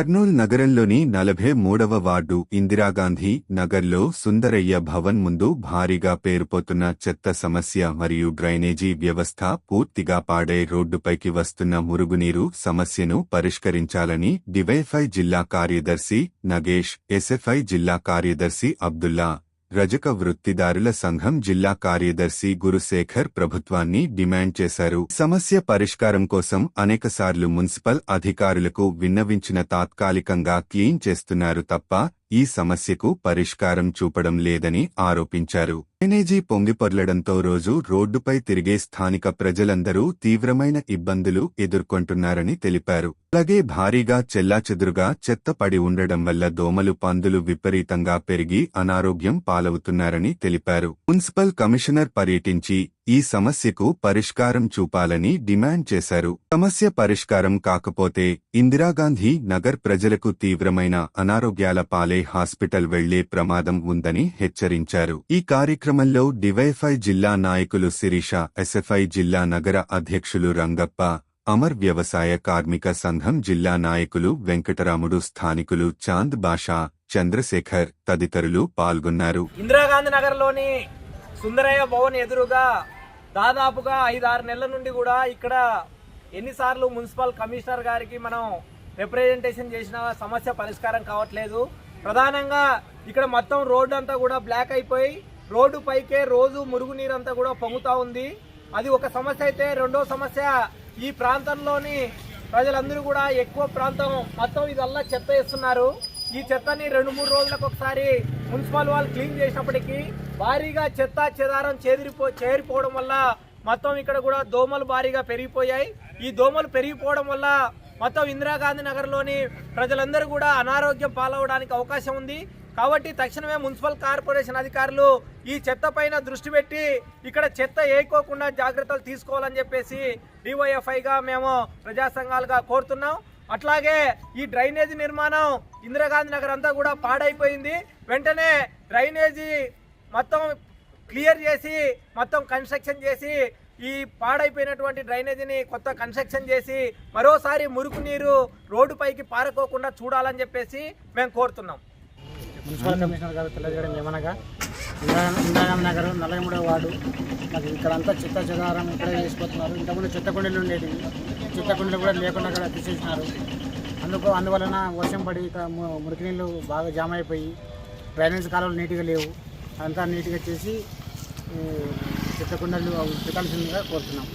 కర్నూలు నగరంలోని 43వ వార్డు ఇందిరాగాంధీ నగర్లో సుందరయ్య భవన్ ముందు భారీగా పేరుపోతున్న చెత్త సమస్య మరియు డ్రైనేజీ వ్యవస్థ పూర్తిగా పాడై రోడ్డుపైకి వస్తున్న మురుగునీరు సమస్యను పరిష్కరించాలని డివైఎఫ్ఐ జిల్లా కార్యదర్శి నగేష్, ఎస్ఎఫ్ఐ జిల్లా కార్యదర్శి అబ్దుల్లా, రజక వృత్తిదారుల సంఘం జిల్లా కార్యదర్శి గురుశేఖర్ ప్రభుత్వాన్ని డిమాండ్ చేశారు. సమస్య పరిష్కారం కోసం అనేకసార్లు మున్సిపల్ అధికారులకు విన్నవించిన తాత్కాలికంగా క్లీన్ చేస్తున్నారు తప్ప ఈ సమస్యకు పరిష్కారం చూపడం లేదని ఆరోపించారు. డ్రైనేజీ పొంగిపొర్లడంతో రోజు రోడ్డుపై తిరిగే స్థానిక ప్రజలందరూ తీవ్రమైన ఇబ్బందులు ఎదుర్కొంటున్నారని తెలిపారు. అలాగే భారీగా చెల్లాచెదురుగా చెత్త పడి ఉండడం వల్ల దోమలు, పందులు విపరీతంగా పెరిగి అనారోగ్యం పాలవుతున్నారని తెలిపారు. మున్సిపల్ కమిషనర్ పర్యటించి ఈ సమస్యకు పరిష్కారం చూపాలని డిమాండ్ చేశారు. సమస్య పరిష్కారం కాకపోతే ఇందిరాగాంధీ నగర్ ప్రజలకు తీవ్రమైన అనారోగ్యాల పాలై హాస్పిటల్ వెళ్లే ప్రమాదం ఉందని హెచ్చరించారు. ఈ కార్యక్రమంలో డివైఎఫ్ఐ జిల్లా నాయకులు శిరీష, ఎస్ఎఫ్ఐ జిల్లా నగర అధ్యక్షులు రంగప్ప, అమర్ వ్యవసాయ కార్మిక సంఘం జిల్లా నాయకులు వెంకటరాముడు, స్థానికులు చాంద్ బాషా, చంద్రశేఖర్ తదితరులు పాల్గొన్నారు. ఇందిరాగాంధీ నగర్లోని సుందరయ్య భవన్ ఎదురుగా దాదాపుగా 5-6 నెలల నుండి కూడా ఇక్కడ ఎన్నిసార్లు మున్సిపల్ కమిషనర్ గారికి మనం రిప్రజెంటేషన్ చేసిన సమస్య పరిష్కారం కావట్లేదు. ప్రధానంగా ఇక్కడ మొత్తం రోడ్డు అంతా కూడా బ్లాక్ అయిపోయి రోడ్డు పైకే రోజు మురుగునీరు అంతా కూడా పొంగుతా ఉంది. అది ఒక సమస్య అయితే, రెండో సమస్య ఈ ప్రాంతంలోని ప్రజలందరూ కూడా ఎక్కువ ప్రాంతం మొత్తం ఇదల్లా చెత్త వేస్తున్నారు. ఈ చెత్తని 2-3 రోజులకు ఒకసారి మున్సిపల్ వాళ్ళు క్లీన్ చేసినప్పటికీ భారీగా చెత్త చెదారం చేరిపోవడం వల్ల మొత్తం ఇక్కడ కూడా దోమలు భారీగా పెరిగిపోయాయి. ఈ దోమలు పెరిగిపోవడం వల్ల మొత్తం ఇందిరాగాంధీ నగర్లోని ప్రజలందరూ కూడా అనారోగ్యం పాలవడానికి అవకాశం ఉంది. కాబట్టి తక్షణమే మున్సిపల్ కార్పొరేషన్ అధికారులు ఈ చెత్త పైన దృష్టి పెట్టి ఇక్కడ చెత్త వేయకోకుండా జాగ్రత్తలు తీసుకోవాలని చెప్పేసి డివైఎఫ్ఐగా మేము ప్రజా సంఘాలుగా కోరుతున్నాం. అట్లాగే ఈ డ్రైనేజీ నిర్మాణం ఇందిరాగాంధీ నగర్ అంతా కూడా పాడైపోయింది. వెంటనే డ్రైనేజీ మొత్తం క్లియర్ చేసి మొత్తం కన్స్ట్రక్షన్ చేసి ఈ పాడైపోయినటువంటి డ్రైనేజీని కొత్త కన్స్ట్రక్షన్ చేసి మరోసారి మురుకు నీరు రోడ్డుపైకి పారకోకుండా చూడాలని చెప్పేసి మేము కోరుతున్నాం. మున్సిపల్ కమిషనర్ గారు తెలియజేయడం ఏమనగా, ఇందిరాగాంధీ నగర్ 43వ వార్డు మరి ఇక్కడంతా చెత్త చెదారం ఇక్కడే వేసిపోతున్నారు. ఇంతకుముందు చెత్త కుండీలు ఉండేవి, చెత్త కుండీలు కూడా లేకుండా కూడా తీసేసినారు. అందువలన వర్షం పడి ఇక మురికి నీళ్ళు బాగా జామ్ అయిపోయి డ్రైనేజ్ కాలువలు నీట్గా లేవు. అంతా నీట్గా చేసి చెత్త కుండలు పెట్టాల్సిందిగా కోరుతున్నాం.